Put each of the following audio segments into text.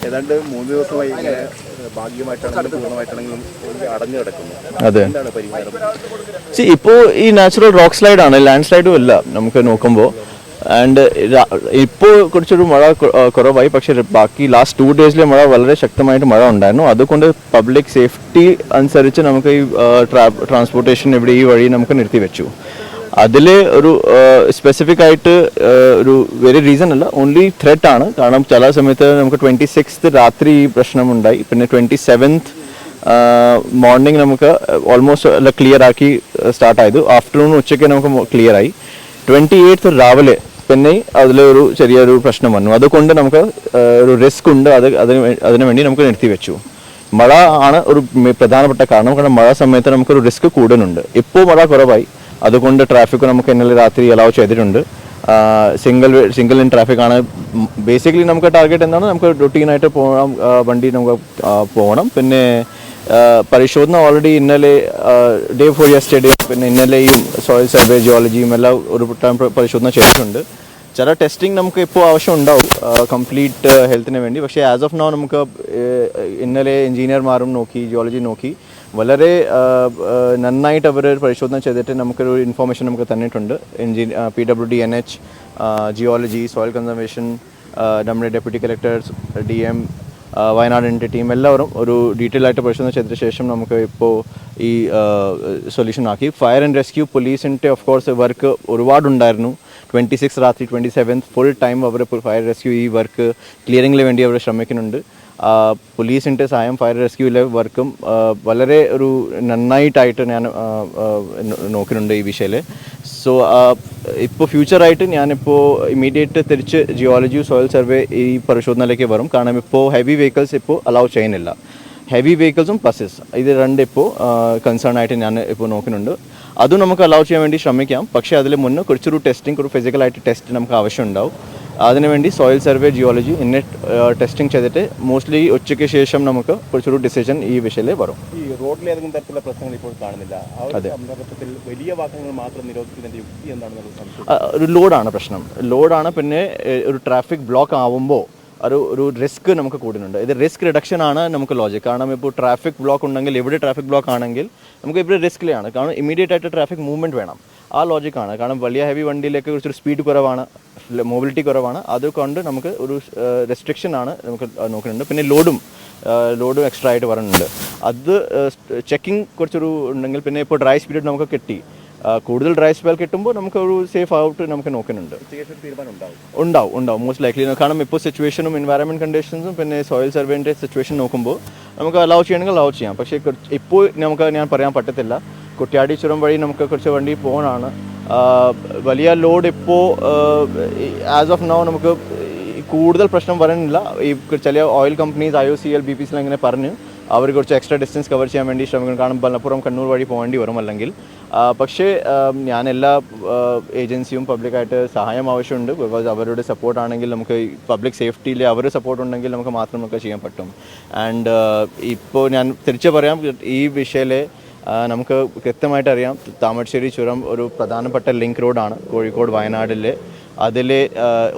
ഏതാണ്ട് 3 ദിവസമായി ഇങ്ങനെ ഭാഗികമായിട്ടാണെങ്കിലും പൂർണ്ണമായിട്ടാണെങ്കിലും അടഞ്ഞു കിടക്കുന്നു. അതെ, എന്താണ് പരിഹാരം? ഇപ്പോൾ ഈ നാച്ചുറൽ റോക്ക് സ്ലൈഡ് ആണ്, ലാൻഡ് സ്ലൈഡും അല്ല നമുക്ക് നോക്കുമ്പോൾ. ആൻഡ് ഇപ്പോൾ കുറച്ചൊരു മഴ കുറവായി, പക്ഷേ ബാക്കി ലാസ്റ്റ് 2 ഡേയ്സിലെ മഴ വളരെ ശക്തമായിട്ട് മഴ ഉണ്ടായിരുന്നു. അതുകൊണ്ട് പബ്ലിക് സേഫ്റ്റി അനുസരിച്ച് നമുക്ക് ഈ ട്രാൻസ്പോർട്ടേഷൻ ഇവിടെ ഈ വഴി നമുക്ക് നിർത്തി വെച്ചു. അതിൽ ഒരു സ്പെസിഫിക് ആയിട്ട് ഒരു വെരി റീസൺ അല്ല, ഓൺലി ത്രെറ്റ് ആണ്. കാരണം ചില സമയത്ത് നമുക്ക് 26th രാത്രി ഈ പ്രശ്നമുണ്ടായി, പിന്നെ 27th മോർണിംഗ് നമുക്ക് ഓൾമോസ്റ്റ് എല്ലാം ക്ലിയർ ആക്കി സ്റ്റാർട്ടായത്. ആഫ്റ്റർനൂൺ ഉച്ചയ്ക്ക് നമുക്ക് ക്ലിയർ ആയി. 28th രാവിലെ പിന്നെ അതിലൊരു ചെറിയൊരു പ്രശ്നം വന്നു. അതുകൊണ്ട് നമുക്ക് ഒരു റിസ്ക് ഉണ്ട്, അതിനു വേണ്ടി നമുക്ക് നിർത്തി വെച്ചു. മഴ ആണ് ഒരു പ്രധാനപ്പെട്ട കാരണം. കാരണം മഴ സമയത്ത് നമുക്കൊരു റിസ്ക് കൂടുതലുണ്ട്. ഇപ്പോൾ മഴ കുറവായി, അതുകൊണ്ട് ട്രാഫിക് നമുക്ക് ഇന്നലെ രാത്രി അലൗ ചെയ്തിട്ടുണ്ട്. സിംഗിൾ ഇൻ ട്രാഫിക് ആണ് ബേസിക്കലി നമുക്ക് ടാർഗറ്റ്. എന്താണ്, നമുക്ക് റുട്ടീനായിട്ട് പോകണം, വണ്ടി നമുക്ക് പോകണം. പിന്നെ പരിശോധന ഓൾറെഡി ഇന്നലെ ഡേ ഫോർ യെസ്റ്റർഡേ, പിന്നെ ഇന്നലെയും സോയിൽ സർവേ, ജിയോളജിയും എല്ലാം ഒരു ടൈം പരിശോധന ചെയ്തിട്ടുണ്ട്. ചില ടെസ്റ്റിംഗ് നമുക്ക് ഇപ്പോൾ ആവശ്യം ഉണ്ടാവും കംപ്ലീറ്റ് ഹെൽത്തിന് വേണ്ടി. പക്ഷേ ആസ് ഓഫ് നൗ നമുക്ക് ഇന്നലെ എഞ്ചിനീയർമാരും നോക്കി, ജിയോളജി നോക്കി, വളരെ നന്നായിട്ട് അവർ പരിശോധന ചെയ്തിട്ട് നമുക്കൊരു ഇൻഫോർമേഷൻ നമുക്ക് തന്നിട്ടുണ്ട്. PWD, NH, geology, soil conservation, നമ്മുടെ ഡെപ്യൂട്ടി കളക്ടേഴ്സ്, DM, വയനാടിൻ്റെ ടീം എല്ലാവരും ഒരു ഡീറ്റെയിൽ ആയിട്ട് പരിശോധന ചെയ്തതിന് ശേഷം നമുക്ക് ഇപ്പോൾ ഈ സൊല്യൂഷൻ ആക്കി. ഫയർ ആൻഡ് റെസ്ക്യൂ, പോലീസിൻ്റെ ഓഫ് കോഴ്സ് വർക്ക് ഒരുപാടുണ്ടായിരുന്നു. 26 രാത്രി, 27th ഫുൾ ടൈം അവർ ഫയർ റെസ്ക്യൂ ഈ വർക്ക് ക്ലിയറിങ്ങിന് വേണ്ടി അവർ ശ്രമിക്കുന്നുണ്ട്. പോലീസിൻ്റെ സഹായം ഫയർ റെസ്ക്യൂവിലെ വർക്കും വളരെ ഒരു നന്നായിട്ടായിട്ട് ഞാൻ നോക്കുന്നുണ്ട് ഈ വിഷയത്തിൽ. സോ ഇപ്പോൾ ഫ്യൂച്ചറായിട്ട് ഞാനിപ്പോൾ ഇമ്മീഡിയറ്റ് തിരിച്ച് ജിയോളജി, സോയിൽ സർവേ ഈ പരിശോധനയിലേക്ക് വരും. കാരണം ഇപ്പോൾ ഹെവി വെഹിക്കിൾസ് ഇപ്പോൾ അലൗ ചെയ്യുന്നില്ല. ഹെവി വെഹിക്കിൾസും ബസ്സസ് ഇത് രണ്ട് ഇപ്പോൾ കൺസേൺ ആയിട്ട് ഞാൻ ഇപ്പോൾ നോക്കുന്നുണ്ട്. അതും നമുക്ക് അലൗ ചെയ്യാൻ വേണ്ടി ശ്രമിക്കാം. പക്ഷേ അതിൽ മുന്നേ കുറച്ചൊരു ടെസ്റ്റിംഗ്, ഒരു ഫിസിക്കലായിട്ട് ടെസ്റ്റ് നമുക്ക് ആവശ്യമുണ്ടാവും. അതിനുവേണ്ടി സോയിൽ സർവേ, ജിയോളജി ഇന്നെ ടെസ്റ്റിംഗ് ചെയ്തിട്ട് മോസ്റ്റ്ലി ഉച്ചയ്ക്ക് ശേഷം നമുക്ക് കുറച്ചൊരു ഡിസിഷൻ ഈ വിഷയത്തിൽ വരും. ഈ റോഡിൽ ഏതെങ്കിലും തരത്തിലുള്ള പ്രശ്നങ്ങൾ ഇപ്പോൾ കാണുന്നില്ല. അതെ, സന്ദർഭത്തിൽ വലിയ വാഹനങ്ങൾ മാത്രം നിരോധിക്കുന്നതിൻ്റെ യുക്തി എന്താണെന്നുള്ളത് ഒരു ലോഡാണ് പ്രശ്നം. ലോഡാണ്. പിന്നെ ഒരു ട്രാഫിക് ബ്ലോക്ക് ആവുമ്പോൾ ഒരു റിസ്ക് നമുക്ക് കൂടുന്നുണ്ട്. ഇത് റിസ്ക് റിഡക്ഷൻ ആണ് നമുക്ക് ലോജിക്. കാരണം ഇപ്പോൾ ട്രാഫിക് ബ്ലോക്ക് ഉണ്ടെങ്കിൽ, എവിടെ ട്രാഫിക് ബ്ലോക്ക് ആണെങ്കിൽ നമുക്ക് ഇവിടെ റിസ്ക്കിലാണ്. കാരണം ഇമ്മീഡിയറ്റ് ആയിട്ട് ട്രാഫിക് മൂവ്മെൻറ്റ് വേണം. ആ ലോജിക്കാണ്. കാരണം വലിയ ഹെവി വണ്ടിയിലേക്ക് കുറച്ചൊരു സ്പീഡ് കുറവാണ്, മൊബിലിറ്റി കുറവാണ്. അതുകൊണ്ട് നമുക്ക് ഒരു റെസ്ട്രിക്ഷൻ ആണ് നമുക്ക് നോക്കുന്നുണ്ട്. പിന്നെ ലോഡും എക്സ്ട്രാ ആയിട്ട് വരുന്നുണ്ട്. അത് ചെക്കിങ് കുറച്ചൊരു ഉണ്ടെങ്കിൽ, പിന്നെ ഇപ്പോൾ ഡ്രൈ സ്പീഡ് നമുക്ക് കിട്ടി, കൂടുതൽ ഡ്രൈ സ്പെൽ കിട്ടുമ്പോൾ നമുക്ക് ഒരു സേഫ് ഔട്ട് നമുക്ക് നോക്കുന്നുണ്ട്. ഉണ്ടാവും മോസ്റ്റ് ലൈക്ലി. കാരണം ഇപ്പോൾ സിറ്റുവേഷനും എൻവയറമെൻറ്റ് കണ്ടീഷൻസും പിന്നെ സോയിൽ സർവേൻ്റെ സിറ്റുവേഷൻ നോക്കുമ്പോൾ നമുക്ക് അലൗ ചെയ്യണമെങ്കിൽ അലൗ ചെയ്യാം. പക്ഷേ ഇപ്പോൾ ഞാൻ പറയാൻ പറ്റത്തില്ല. കുറ്റ്യാടി ചുരം വഴി നമുക്ക് കുറച്ച് വണ്ടി പോകാനാണ്. വലിയ ലോഡ് ഇപ്പോൾ ആസ് ഓഫ് നൗ നമുക്ക് കൂടുതൽ പ്രശ്നം വരുന്നില്ല. ഈ ചില ഓയിൽ കമ്പനീസ്, IOCL, BPCL അങ്ങനെ പറഞ്ഞ് അവർ കുറച്ച് എക്സ്ട്രാ ഡിസ്റ്റൻസ് കവർ ചെയ്യാൻ വേണ്ടി ശ്രമിക്കണം. കാരണം മലപ്പുറം, കണ്ണൂർ വഴി പോകേണ്ടി വരും അല്ലെങ്കിൽ. പക്ഷേ ഞാൻ എല്ലാ ഏജൻസിയും പബ്ലിക്കായിട്ട് സഹായം ആവശ്യമുണ്ട്. ബിക്കോസ് അവരുടെ സപ്പോർട്ടാണെങ്കിൽ നമുക്ക് പബ്ലിക് സേഫ്റ്റിയിൽ അവരുടെ സപ്പോർട്ട് ഉണ്ടെങ്കിൽ നമുക്ക് മാത്രം നമുക്ക് ചെയ്യാൻ പറ്റും. ആൻഡ് ഇപ്പോൾ ഞാൻ തിരിച്ചു പറയാം, ഈ വിഷയത്തിൽ നമുക്ക് കൃത്യമായിട്ട് അറിയാം, താമരശ്ശേരി ചുരം ഒരു പ്രധാനപ്പെട്ട ലിങ്ക് റോഡാണ് കോഴിക്കോട് വയനാടിൽ. അതിൽ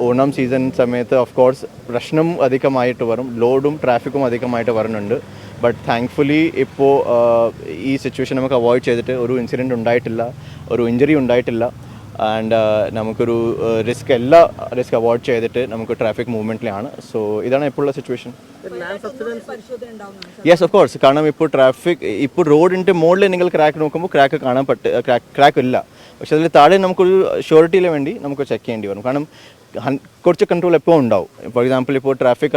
ഓണം സീസൺ സമയത്ത് ഓഫ് കോഴ്സ് പ്രശ്നം അധികമായിട്ട് വരും, ലോഡും ട്രാഫിക്കും അധികമായിട്ട് വരുന്നുണ്ട്. ബട്ട് താങ്ക്ഫുള്ളി ഇപ്പോൾ ഈ സിറ്റുവേഷൻ നമുക്ക് അവോയ്ഡ് ചെയ്തിട്ട് ഒരു ഇൻസിഡൻറ്റ് ഉണ്ടായിട്ടില്ല, ഒരു ഇഞ്ചറി ഉണ്ടായിട്ടില്ല. ആൻഡ് നമുക്കൊരു റിസ്ക് അവോയ്ഡ് ചെയ്തിട്ട് നമുക്ക് ട്രാഫിക് മൂവ്മെൻറ്റിലാണ്. സോ ഇതാണ് ഇപ്പോഴുള്ള സിറ്റുവേഷൻ. Yes, of course. കാരണം ഇപ്പോൾ റോഡിൻ്റെ മുകളിൽ നിങ്ങൾ ക്രാക്ക് നോക്കുമ്പോൾ ക്രാക്ക് ഇല്ല. പക്ഷെ അതിൽ താഴെ നമുക്കൊരു ഷ്യൂരിറ്റിയിൽ വേണ്ടി നമുക്ക് ചെക്ക് ചെയ്യേണ്ടി വരും. കാരണം കുറച്ച് കൺട്രോൾ എപ്പോൾ ഉണ്ടാവും. ഫോർ എക്സാമ്പിൾ ഇപ്പോൾ ട്രാഫിക്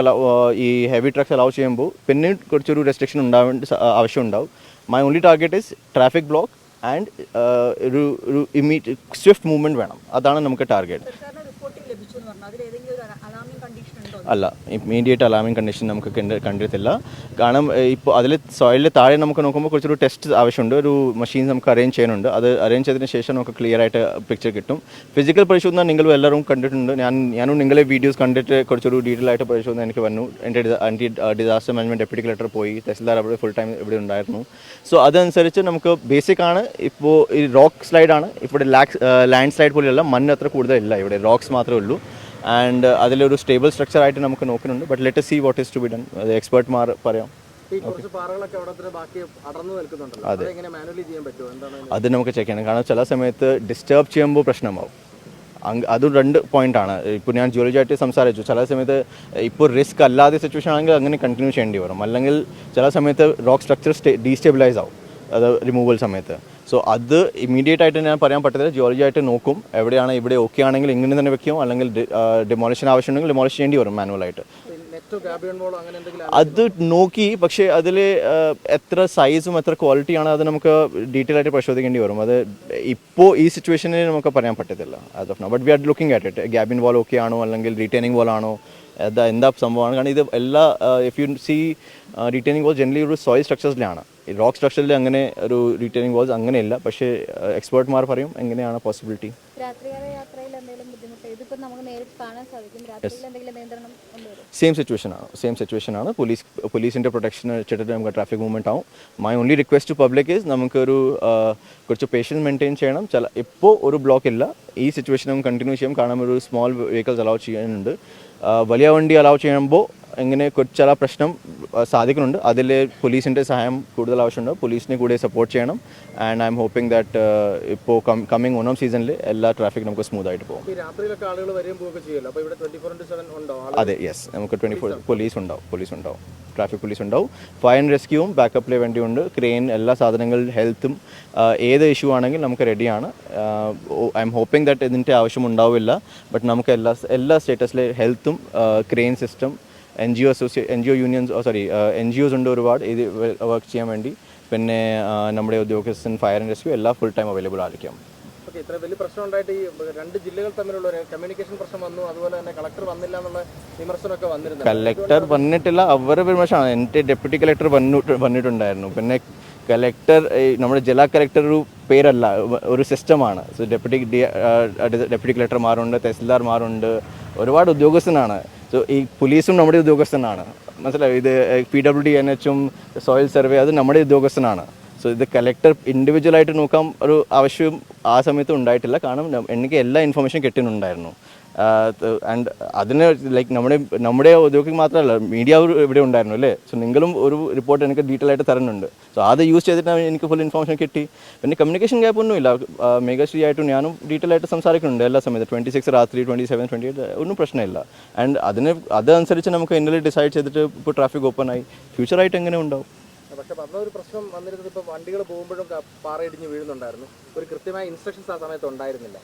ഈ ഹെവി ട്രക്സ് അലൗ ചെയ്യുമ്പോൾ പിന്നെ കുറച്ചൊരു റെസ്ട്രിക്ഷൻ ഉണ്ടാവേണ്ട ആവശ്യം ഉണ്ടാവും. My only target is traffic block and ഒരു സ്വിഫ്റ്റ് മൂവ്മെൻറ്റ് വേണം. അതാണ് നമുക്ക് ടാർഗറ്റ്. അല്ല, ഇമ്മീഡിയറ്റ് അലാമിങ് കണ്ടീഷൻ നമുക്ക് കണ്ടിട്ടില്ല. കാരണം ഇപ്പോൾ അതിൽ സോയിലിൽ താഴെ നമുക്ക് നോക്കുമ്പോൾ കുറച്ചൊരു ടെസ്റ്റ് ആവശ്യമുണ്ട്. ഒരു മെഷീൻ നമുക്ക് അറേഞ്ച് ചെയ്യാനുണ്ട്. അത് അറേഞ്ച് ചെയ്തതിന് ശേഷം നമുക്ക് ക്ലിയർ ആയിട്ട് പിക്ചർ കിട്ടും. ഫിസിക്കൽ പരിശോധന നിങ്ങൾ എല്ലാവരും കണ്ടിട്ടുണ്ട്. ഞാനും നിങ്ങളെ വീഡിയോസ് കണ്ടിട്ട് കുറച്ചൊരു ഡീറ്റെയിൽ ആയിട്ട് പരിശോധന എനിക്ക് വന്നു. എൻ്റെ ഡിസാസ്റ്റർ മാനേജ്മെൻറ്റ് ഡെപ്യൂട്ടി കളക്ടർ പോയി, തഹസിൽദാർ അവിടെ ഫുൾ ടൈം ഇവിടെ ഉണ്ടായിരുന്നു. സോ അതനുസരിച്ച് നമുക്ക് ബേസിക് ആണ്. ഇപ്പോൾ ഈ റോക്ക് സ്ലൈഡാണ്. ഇവിടെ ലാൻഡ് സ്ലൈഡ് പോലെയല്ല, മണ്ണ് അത്ര കൂടുതലില്ല. ഇവിടെ റോക്സ് മാത്രമേ ഉള്ളൂ. ആൻഡ് അതിലൊരു സ്റ്റേബിൾ സ്ട്രക്ചറായിട്ട് നമുക്ക് നോക്കുന്നുണ്ട്. But let see what is to be done. അത് എക്സ്പേർട്ട്മാർ പറയാം. അത് നമുക്ക് ചെക്ക് ചെയ്യണം. കാരണം ചില സമയത്ത് ഡിസ്റ്റർബ് ചെയ്യുമ്പോൾ പ്രശ്നമാവും. അത് 2 പോയിന്റാണ്. ഇപ്പോൾ ഞാൻ ജിയോളജിയായിട്ട് സംസാരിച്ചു. ചില സമയത്ത് ഇപ്പോൾ റിസ്ക് അല്ലാതെ സിറ്റുവേഷൻ ആണെങ്കിൽ അങ്ങനെ കണ്ടിന്യൂ ചെയ്യേണ്ടി വരും. അല്ലെങ്കിൽ ചില സമയത്ത് റോക്ക് സ്ട്രക്ചർ ഡീസ്റ്റെബിലൈസ് ആവും അത് റിമൂവൽ സമയത്ത്. സോ അത് ഇമ്മീഡിയറ്റ് ആയിട്ട് ഞാൻ പറയാൻ പറ്റത്തില്ല. ജിയോളജി ആയിട്ട് നോക്കും എവിടെയാണ്. ഇവിടെ ഓക്കെ ആണെങ്കിൽ ഇങ്ങനെ തന്നെ വെക്കും, അല്ലെങ്കിൽ ഡിമോളിഷൻ ആവശ്യമുണ്ടെങ്കിൽ ഡിമോളിഷ് ചെയ്യേണ്ടി വരും മാനുവലായിട്ട്. അത് നോക്കി, പക്ഷേ അതിൽ എത്ര സൈസും എത്ര ക്വാളിറ്റിയാണ് അത് നമുക്ക് ഡീറ്റെയിൽ ആയിട്ട് പരിശോധിക്കേണ്ടി വരും. അത് ഇപ്പോൾ ഈ സിറ്റുവേഷനിൽ നമുക്ക് പറയാൻ പറ്റത്തില്ല as of now. But we are looking at it. ഗ്യാബിൻ വാൾ ഓക്കെ ആണോ അല്ലെങ്കിൽ റീറ്റെയിനിങ് വാൾ ആണോ, എന്താ സംഭവമാണ്. കാരണം ഇത് എല്ലാ if you see retaining wall generally ഒരു സോയിൽ സ്ട്രക്ചേഴ്സിലാണ്. റോക്ക് സ്ട്രക്ചറിൽ അങ്ങനെ ഒരു റീറ്റെയിനിങ് വാൾസ് അങ്ങനെയില്ല. പക്ഷേ എക്സ്പേർട്ട്മാർ പറയും എങ്ങനെയാണ് പോസിബിലിറ്റി. സെയിം സിറ്റുവേഷൻ ആണ്. പോലീസിൻ്റെ പ്രൊട്ടക്ഷൻ വെച്ചിട്ട് നമുക്ക് ട്രാഫിക് മൂവ്മെൻറ്റ് ആവും. My only request to public is നമുക്കൊരു കുറച്ച് പേഷ്യൻസ് മെയിൻറ്റെയിൻ ചെയ്യണം. ഇപ്പോൾ ഒരു ബ്ലോക്ക് ഇല്ല. ഈ സിറ്റുവേഷൻ നമുക്ക് കണ്ടിന്യൂ ചെയ്യാം. കാരണം ഒരു സ്മോൾ വെഹിക്കിൾസ് അലൗ ചെയ്യാനുണ്ട്. വലിയ വണ്ടി അലൗ ചെയ്യുമ്പോൾ എങ്ങനെ ചില പ്രശ്നം സാധിക്കുന്നുണ്ട്. അതിൽ പോലീസിൻ്റെ സഹായം കൂടുതൽ ആവശ്യമുണ്ട്. പോലീസിനെ കൂടെ സപ്പോർട്ട് ചെയ്യണം. And I am hoping that ഇപ്പോൾ കമ്മിങ് ഓണം സീസണിൽ എല്ലാ ട്രാഫിക് നമുക്ക് സ്മൂത്ത് ആയിട്ട് പോകും. അതെ, യെസ്, നമുക്ക് 24 പോലീസ് ഉണ്ടാവും. ട്രാഫിക് പോലീസ് ഉണ്ടാവും. ഫയർ ആൻഡ് റെസ്ക്യൂവും ബാക്കപ്പിലെ വണ്ടിയുണ്ട്. ക്രെയിൻ, എല്ലാ സാധനങ്ങളും, ഹെൽത്തും ഏത് ഇഷ്യൂ ആണെങ്കിൽ നമുക്ക് റെഡിയാണ്. ഐ എം ഹോപ്പിംഗ് ദാറ്റ് ഇതിൻ്റെ ആവശ്യം ഉണ്ടാവില്ല. ബട്ട് നമുക്ക് എല്ലാ സ്റ്റേറ്റസിലെ ഹെൽത്തും ക്രെയിൻ സിസ്റ്റം, NGO യൂണിയൻസ് NGOs ഉണ്ട് ഒരുപാട് ഇത് വർക്ക് ചെയ്യാൻ വേണ്ടി. പിന്നെ നമ്മുടെ ഉദ്യോഗസ്ഥൻ, ഫയർ ആൻഡ് റെസ്ക്യൂ എല്ലാം ഫുൾ ടൈം അവൈലബിൾ ആയിരിക്കും. ഇത്ര വലിയ പ്രശ്നം ഉണ്ടായിട്ട് ഈ 2 ജില്ലകൾ തമ്മിലുള്ള ഒരു കമ്മ്യൂണിക്കേഷൻ പ്രശ്നം വന്നു. അതുപോലെ തന്നെ കളക്ടർ വന്നില്ല എന്നുള്ള വിമർശനമൊക്കെ വന്നിരുന്നു. കളക്ടർ വന്നിട്ടില്ല, അവരുടെ വിമർശനമാണ്. എൻ്റെ ഡെപ്യൂട്ടി കളക്ടർ വന്നിട്ടുണ്ടായിരുന്നു. പിന്നെ കളക്ടർ, നമ്മുടെ ജില്ലാ കളക്ടർ ഒരു പേരല്ല, ഒരു സിസ്റ്റമാണ്. സോ ഡെപ്യൂട്ടി കളക്ടർമാരുണ്ട്, തഹസിൽദാർമാരുണ്ട്, ഒരുപാട് ഉദ്യോഗസ്ഥനാണ്. സോ ഈ പോലീസും നമ്മുടെ ഉദ്യോഗസ്ഥനാണ്. മനസ്സിലായി. ഇത് PWD, NH, സോയിൽ സർവേ അത് നമ്മുടെ ഉദ്യോഗസ്ഥനാണ്. സോ ഇത് കളക്ടർ ഇൻഡിവിജ്വലായിട്ട് നോക്കാൻ ഒരു ആവശ്യം ആ സമയത്ത് ഉണ്ടായിട്ടില്ല. കാരണം എനിക്ക് എല്ലാ ഇൻഫർമേഷൻ കിട്ടുന്നുണ്ടായിരുന്നു. ആൻഡ് അതിന് ലൈക്ക് നമ്മുടെ ഉദ്യോഗം മാത്രമല്ല, മീഡിയ ഇവിടെ ഉണ്ടായിരുന്നു അല്ലേ. സോ നിങ്ങളും ഒരു റിപ്പോർട്ട് എനിക്ക് ഡീറ്റെയിൽ ആയിട്ട് തരുന്നുണ്ട്. സോ അത് യൂസ് ചെയ്തിട്ട് എനിക്ക് ഫുൾ ഇൻഫർമേഷൻ കിട്ടി. പിന്നെ കമ്മ്യൂണിക്കേഷൻ ഗ്യാപ്പ് ഒന്നുമില്ല. മേഘശ്രീ ആയിട്ടും ഞാനും ഡീറ്റെയിൽ ആയിട്ട് സംസാരിക്കുന്നുണ്ട് എല്ലാ സമയത്ത്. 26 രാത്രി, 27, 28 ഒന്നും പ്രശ്നമില്ല. ആൻഡ് അതനുസരിച്ച് നമുക്ക് ഇന്നലെ ഡിസൈഡ് ചെയ്തിട്ട് ഇപ്പോൾ ട്രാഫിക് ഓപ്പൺ ആയി. ഫ്യൂച്ചറായിട്ട് എങ്ങനെ ഉണ്ടാവും. പക്ഷെ അന്നൊരു പ്രശ്നം വന്നിരുന്നത് ഇപ്പോൾ വണ്ടികൾ പോകുമ്പോഴും പാറയിടിഞ്ഞ് വീഴുന്നുണ്ടായിരുന്നു. ഒരു കൃത്യമായ ഇൻസ്ട്രക്ഷൻസ് ആ സമയത്ത് ഉണ്ടായിരുന്നില്ല.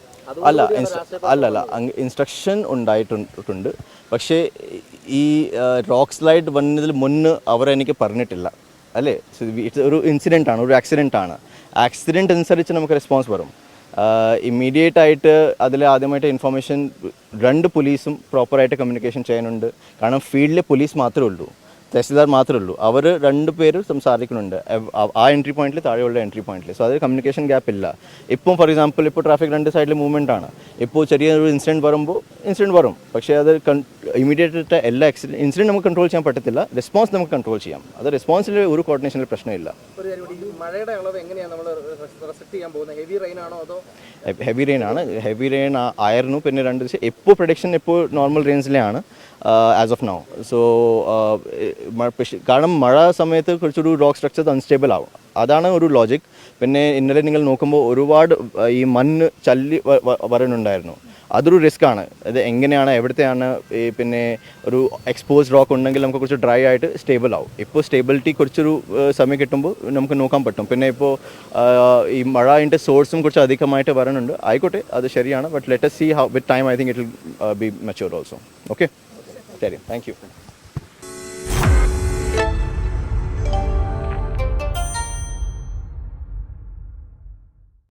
അല്ല ഇൻസ്ട്രക്ഷൻ ഉണ്ടായിട്ടുണ്ട്. പക്ഷേ ഈ റോക്ക് സ്ലൈഡ് വന്നതിൽ മുന്നേ അവരെനിക്ക് പറഞ്ഞിട്ടില്ല അല്ലേ. ഒരു ഇൻസിഡൻ്റ് ആണ്, ഒരു ആക്സിഡൻ്റ് ആണ്. ആക്സിഡൻറ്റ് അനുസരിച്ച് നമുക്ക് റെസ്പോൺസ് വരും. ഇമ്മീഡിയറ്റ് ആയിട്ട് അതിൽ ആദ്യമായിട്ട് ഇൻഫർമേഷൻ 2 പോലീസും പ്രോപ്പറായിട്ട് കമ്മ്യൂണിക്കേഷൻ ചെയ്യാനുണ്ട്. കാരണം ഫീൽഡിൽ പോലീസ് മാത്രമേ ഉള്ളൂ, തഹസിൽദാർ മാത്രമേ ഉള്ളൂ. അവർ 2 പേര് സംസാരിക്കുന്നുണ്ട് ആ എൻട്രി പോയിന്റിൽ, താഴെയുള്ള എൻട്രി പോയിന്റിൽ. സോ അതിൽ കമ്മ്യൂണിക്കേഷൻ ഗ്യാപ്പ് ഇല്ല. ഇപ്പം ഫോർ എക്സാമ്പിൾ ഇപ്പോൾ ട്രാഫിക് 2 സൈഡിൽ മൂവ്മെൻ്റ് ആണ്. ഇപ്പോൾ ചെറിയൊരു ഇൻസിഡൻറ്റ് വരും. പക്ഷേ അത് ഇമീഡിയറ്റ് എല്ലാ ഇൻസിഡൻറ്റ് നമുക്ക് കൺട്രോൾ ചെയ്യാൻ പറ്റത്തില്ല. റെസ്പോൺസ് നമുക്ക് കൺട്രോൾ ചെയ്യാം. അത് റെസ്പോൺസിൽ ഒരു കോർഡിനേഷനിൽ പ്രശ്നമില്ല. മഴയുടെ അളവ് എങ്ങനെയാണ് നമ്മൾ റെസ്ട്രിക്ട് ചെയ്യാൻ പോകുന്നത്? ഹെവി റെയിൻ ആണോ അതോ? ഹെവി റെയിൻ ആണ്. ഹെവി റെയിൻ ആയിരുന്നു. പിന്നെ 2 ദിവസം ഇപ്പോൾ പ്രൊഡിക്ഷൻ ഇപ്പോൾ നോർമൽ റേഞ്ചിലാണ് ആസ് ഓഫ് നൗ. സോ കാരണം മഴ സമയത്ത് കുറച്ചൊരു റോക്ക് സ്ട്രക്ചർ അൺസ്റ്റേബിൾ ആവും. അതാണ് ഒരു ലോജിക്. പിന്നെ ഇന്നലെ നിങ്ങൾ നോക്കുമ്പോൾ ഒരുപാട് ഈ മണ്ണ് ചല്ലി വരുന്നുണ്ടായിരുന്നു. അതൊരു റിസ്ക്കാണ്. അത് എങ്ങനെയാണ്, എവിടത്തെയാണ്. പിന്നെ ഒരു എക്സ്പോസ്ഡ് റോക്ക് ഉണ്ടെങ്കിൽ നമുക്ക് കുറച്ച് ഡ്രൈ ആയിട്ട് സ്റ്റേബിൾ ആവും. ഇപ്പോൾ സ്റ്റേബിലിറ്റി കുറച്ചൊരു സമയം കിട്ടുമ്പോൾ നമുക്ക് നോക്കാൻ പറ്റും. പിന്നെ ഇപ്പോൾ ഈ മഴയുടെ സോഴ്സും കുറച്ച് അധികമായിട്ട് വരുന്നുണ്ട്. ആയിക്കോട്ടെ, അത് ശരിയാണ്. But let us see how with time I think it will be mature also. Okay, ശരി, താങ്ക് യു.